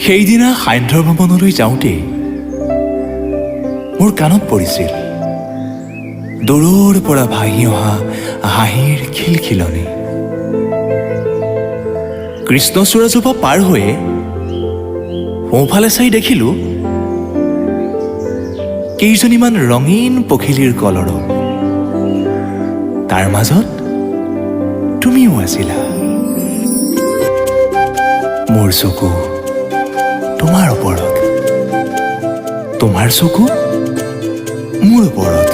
সেইদিনা সান্ধ্য ভ্ৰমণলৈ যাওঁতেই মোৰ কাণত পৰিছিল দূৰৰ পৰা ভাহি অহা হাঁহিৰ খিলখিলনি। কৃষ্ণচূড়াজোপা পাৰ হৈয়ে সোঁফালে চাই দেখিলোঁ কেইজনীমান ৰঙীন পখিলীৰ কলৰৱ। তাৰ মাজত তুমিও আছিলা। মোৰ চকু তোমাৰ ওপৰত, তোমাৰ চকু মোৰ ওপৰত।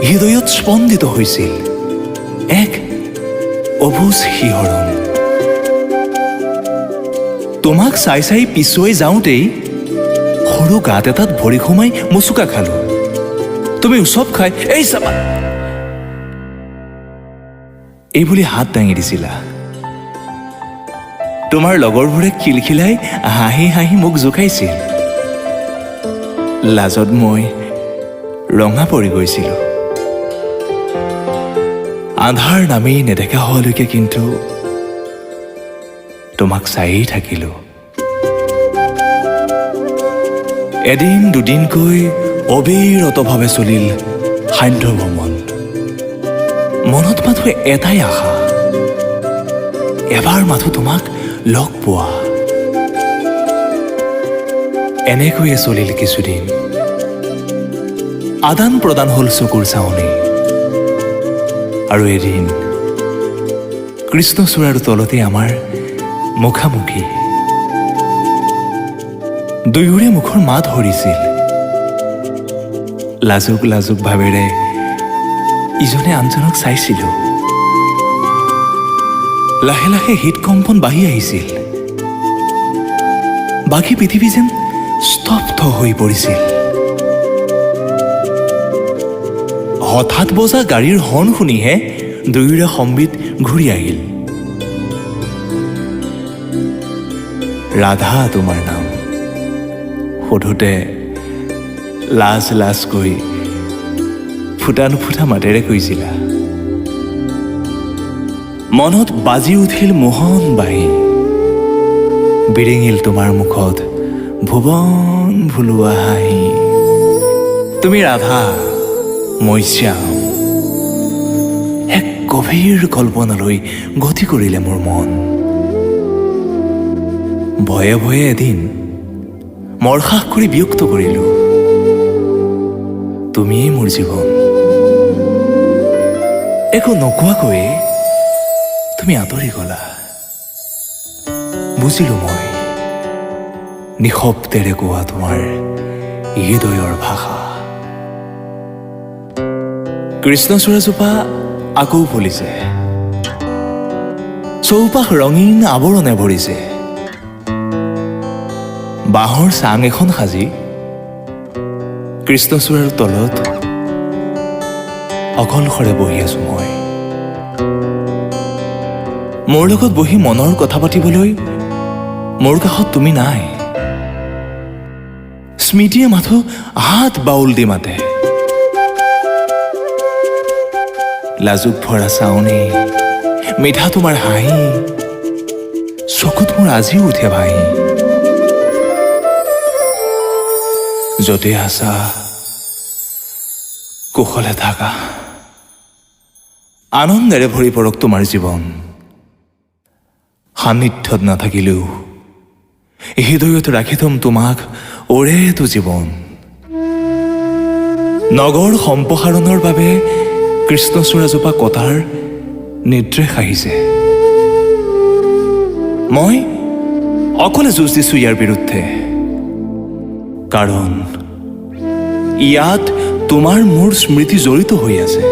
হৃদয়ত স্পন্দিত হৈছিল এক অবুজ শিহৰণ। তোমাক চাই চাই পিছুৱাই যাওঁতেই সৰু গাঁত এটাত ভৰি সোমাই মুচুকা খালোঁ। তুমি উচপ খাই এই চাবা এই বুলি হাত দাঙি দিছিলা। তোমাৰ লগৰবোৰে খিলখিলাই হাঁহি হাঁহি মোক জোকাইছিল। লাজত মই ৰঙা পৰি গৈছিলোঁ। আন্ধাৰ নামি নেদেখা হোৱালৈকে কিন্তু তোমাক চায়েই থাকিলোঁ। এদিন দুদিনকৈ অবিৰতভাৱে চলিল সান্ধ্য ভ্ৰমণ। মনত মাথো এটাই আশা, এবাৰ মাথো তোমাক লগ পোৱা। এনেকৈয়ে চলিল কিছুদিন। আদান প্ৰদান হ'ল চকুৰ চাৱনি। আৰু এদিন কৃষ্ণচূড়াৰ তলতে আমাৰ মুখামুখি। দুয়োৰে মুখৰ মাত হৰিছিল। লাজুক লাজুক ভাৱেৰে ইজনে আনজনক চাইছিলোঁ। লাহে লাহে হৃদকম্পন বাঢ়ি আহিছিল। বাকী পৃথিৱী যেন স্তব্ধ হৈ পৰিছিল। হঠাৎ বজা গাড়ীৰ হৰ্ণ শুনিহে দুয়োৰে সম্বিত ঘূৰি আহিল। ৰাধা তোমাৰ নাম সোধোতে লাজ লাজকৈ ফুটা নুফুটা মাতেৰে কৈছিলা। মনত বাজি উঠিল মোহন বাঁহী। বিৰিঙিল তোমাৰ মুখত ভুৱন ভুলোৱা হাঁহি। তুমি ৰাধা, মই শ্যাম। এক গভীৰ কল্পনালৈ গতি কৰিলে মোৰ মন। ভয়ে ভয়ে এদিন মৰসাহ কৰি বিয়ক্ত কৰিলোঁ, তুমিয়েই মোৰ জীৱন। একো নোকোৱাকৈয়ে তুমি আঁতৰি গলা। বুজিলোঁ মই নিশব্দেৰে কোৱা তোমাৰ হৃদয়ৰ ভাষা। কৃষ্ণচূড়াজোপা আকৌ ফুলিছে। চৌপাশ ৰঙীন আৱৰণে ভৰিছে। বাঁহৰ চাং এখন সাজি কৃষ্ণচূড়াৰ তলত অকলশৰে বহি আছো মই। মোৰ লগত বহি মনৰ কথা পাতিবলৈ মোৰ কাষত তুমি নাই। স্মৃতিয়ে মাথো হাত বাউল দি মাতে। লাজুক ভৰা চাৱনি, মিঠা তোমাৰ হাঁহি, চকুত মোৰ আজিও উঠে ভাহি। য'তে আছা কুশলে থাকা। আনন্দেৰে ভৰি পৰক তোমাৰ জীৱন। সান্নিধ্যত নাথাকিলেও হৃদয়ত ৰাখি থম তোমাক ওৰেটো জীৱন। নগৰ সম্প্ৰসাৰণৰ বাবে কৃষ্ণচূড়াজোপা কটাৰ নিৰ্দেশ আহিছে। মই অকলে যুঁজ দিছোঁ ইয়াৰ বিৰুদ্ধে। কাৰণ ইয়াত তোমাৰ মোৰ স্মৃতি জড়িত হৈ আছে।